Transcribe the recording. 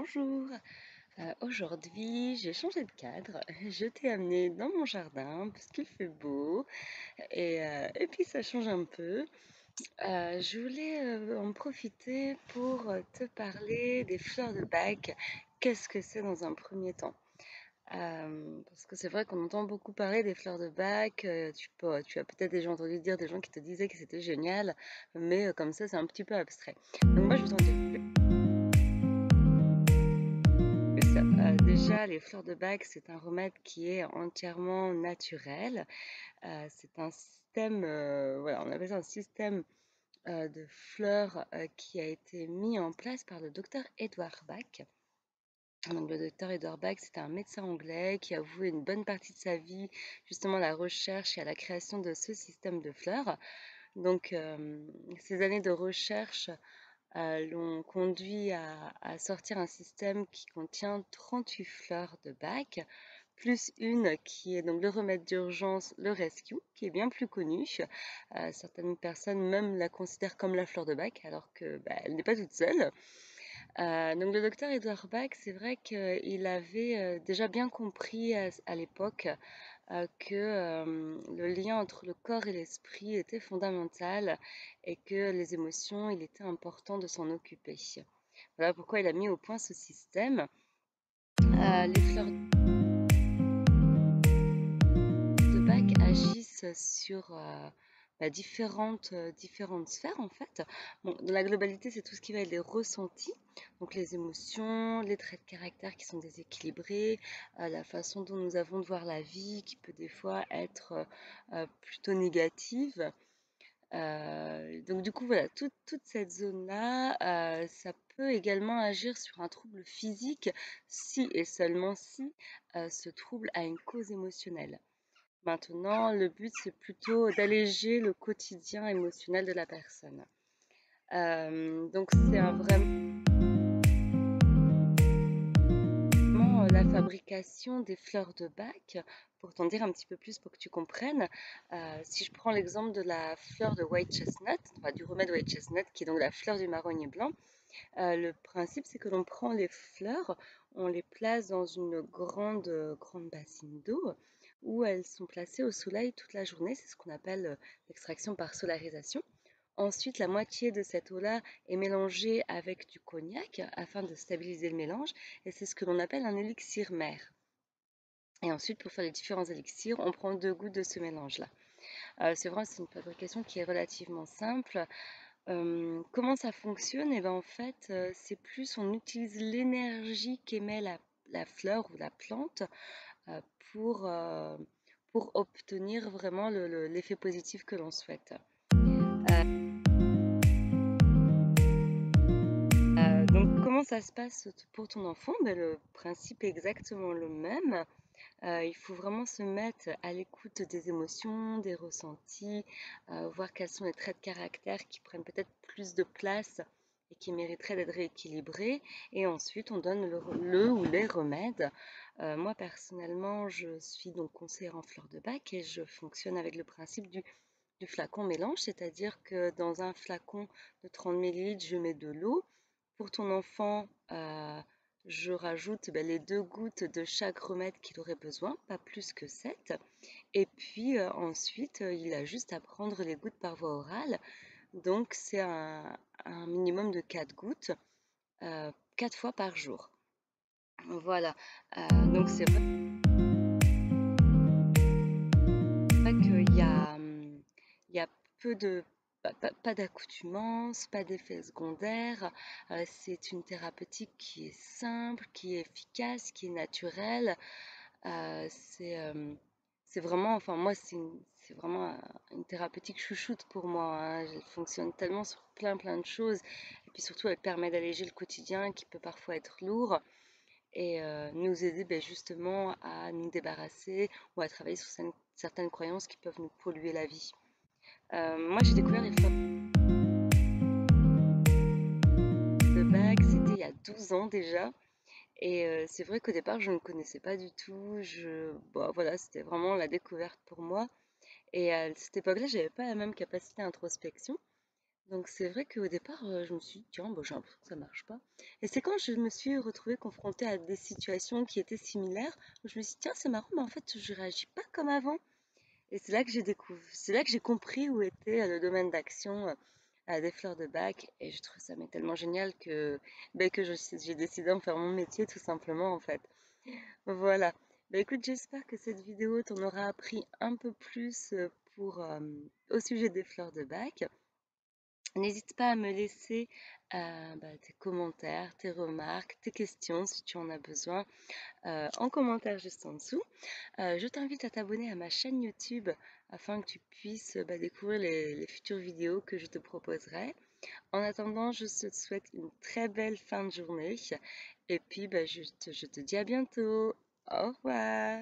Bonjour, aujourd'hui j'ai changé de cadre, je t'ai amené dans mon jardin parce qu'il fait beau et puis ça change un peu. Je voulais en profiter pour te parler des fleurs de bac. Qu'est-ce que c'est dans un premier temps? Parce que c'est vrai qu'on entend beaucoup parler des fleurs de bac, tu as peut-être déjà entendu dire des gens qui te disaient que c'était génial, mais comme ça c'est un petit peu abstrait. Donc moi je vais t'en dire plus. Déjà, les fleurs de bac, c'est un remède qui est entièrement naturel. C'est un système, voilà, on appelle ça un système de fleurs qui a été mis en place par le docteur Edward Bach. Donc, le docteur Edward Bach, c'était un médecin anglais qui a voué une bonne partie de sa vie justement à la recherche et à la création de ce système de fleurs. Donc, ces années de recherche l'ont conduit à sortir un système qui contient 38 fleurs de bac, plus une qui est donc le remède d'urgence, le rescue, qui est bien plus connu. Certaines personnes même la considèrent comme la fleur de bac, alors que elle n'est pas toute seule. Donc le docteur Edouard Bach, c'est vrai qu'il avait déjà bien compris à l'époque que le lien entre le corps et l'esprit était fondamental et que les émotions, il était important de s'en occuper. Voilà pourquoi il a mis au point ce système. Les fleurs de Bach agissent sur différentes sphères en fait. Bon, dans la globalité, c'est tout ce qui va être les ressentis, donc les émotions, les traits de caractère qui sont déséquilibrés, la façon dont nous avons de voir la vie qui peut des fois être plutôt négative. Donc du coup, voilà, toute cette zone-là, ça peut également agir sur un trouble physique si et seulement si ce trouble a une cause émotionnelle. Maintenant, le but, c'est plutôt d'alléger le quotidien émotionnel de la personne. Donc c'est vraiment la fabrication des fleurs de bac. Pour t'en dire un petit peu plus pour que tu comprennes, si je prends l'exemple de la fleur de white chestnut, enfin, du remède white chestnut, qui est donc la fleur du marronnier blanc, le principe c'est que l'on prend les fleurs, on les place dans une grande bassine d'eau où elles sont placées au soleil toute la journée. C'est ce qu'on appelle l'extraction par solarisation. Ensuite, la moitié de cette eau-là est mélangée avec du cognac afin de stabiliser le mélange et c'est ce que l'on appelle un élixir mère. Et ensuite, pour faire les différents élixirs, on prend 2 gouttes de ce mélange-là. C'est vrai, c'est une fabrication qui est relativement simple. Comment ça fonctionne? Et ben en fait, c'est plus on utilise l'énergie qu'émet la fleur ou la plante euh, pour, euh, pour obtenir vraiment l'effet positif que l'on souhaite. Donc, comment ça se passe pour ton enfant? Ben, le principe est exactement le même. Il faut vraiment se mettre à l'écoute des émotions, des ressentis, voir quels sont les traits de caractère qui prennent peut-être plus de place et qui mériteraient d'être rééquilibrés. Et ensuite, on donne le ou les remèdes. Moi, personnellement, je suis donc conseillère en fleurs de bac et je fonctionne avec le principe du flacon mélange, c'est-à-dire que dans un flacon de 30 millilitres, je mets de l'eau. Pour ton enfant, je rajoute les 2 gouttes de chaque remède qu'il aurait besoin, pas plus que 7. Et puis ensuite, il a juste à prendre les gouttes par voie orale. Donc c'est un minimum de 4 gouttes, 4 fois par jour. Voilà. Donc c'est vrai il y a peu de pas d'accoutumance, pas d'effets secondaires. C'est une thérapeutique qui est simple, qui est efficace, qui est naturelle. Euh, c'est euh, c'est vraiment, enfin moi, c'est vraiment une thérapeutique chouchoute pour moi, hein. Elle fonctionne tellement sur plein de choses. Et puis surtout, elle permet d'alléger le quotidien qui peut parfois être lourd et nous aider justement à nous débarrasser ou à travailler sur certaines croyances qui peuvent nous polluer la vie. Moi, j'ai découvert les fleurs de bac, c'était il y a 12 ans déjà. Et c'est vrai qu'au départ, je ne connaissais pas du tout. Bon, voilà, c'était vraiment la découverte pour moi. Et à cette époque-là, j'avais pas la même capacité d'introspection. Donc c'est vrai qu'au départ, je me suis dit: «Tiens, bah, j'ai l'impression que ça marche pas» et c'est quand je me suis retrouvée confrontée à des situations qui étaient similaires, où je me suis dit: «Tiens, c'est marrant, mais en fait, je réagis pas comme avant» et c'est là que j'ai compris où était, le domaine d'action, des fleurs de bac et je trouve ça mais tellement génial que, beh, que j'ai décidé d'en faire mon métier tout simplement, en fait. Voilà. Bah, écoute, j'espère que cette vidéo t'en aura appris un peu plus, au sujet des fleurs de bac. N'hésite pas à me laisser tes commentaires, tes remarques, tes questions si tu en as besoin en commentaire juste en dessous. Je t'invite à t'abonner à ma chaîne YouTube afin que tu puisses découvrir les futures vidéos que je te proposerai. En attendant, je te souhaite une très belle fin de journée et puis je te dis à bientôt. Au revoir.